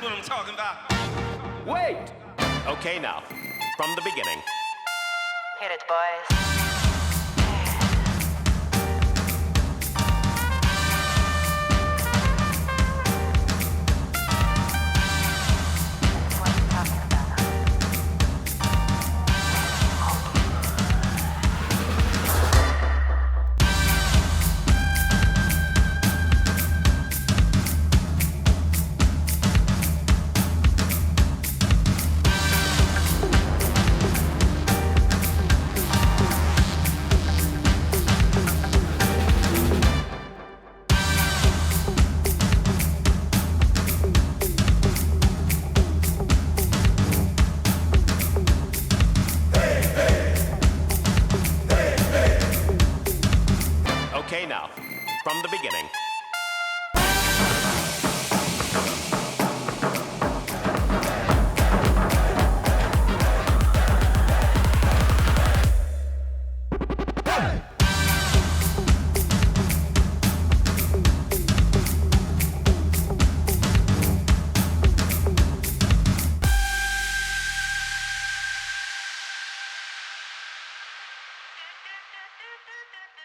what I'm talking about. Wait! Okay, now, from the beginning. Hit it, boys. Okay, now, from the beginning. Do, do, do, do, do, do.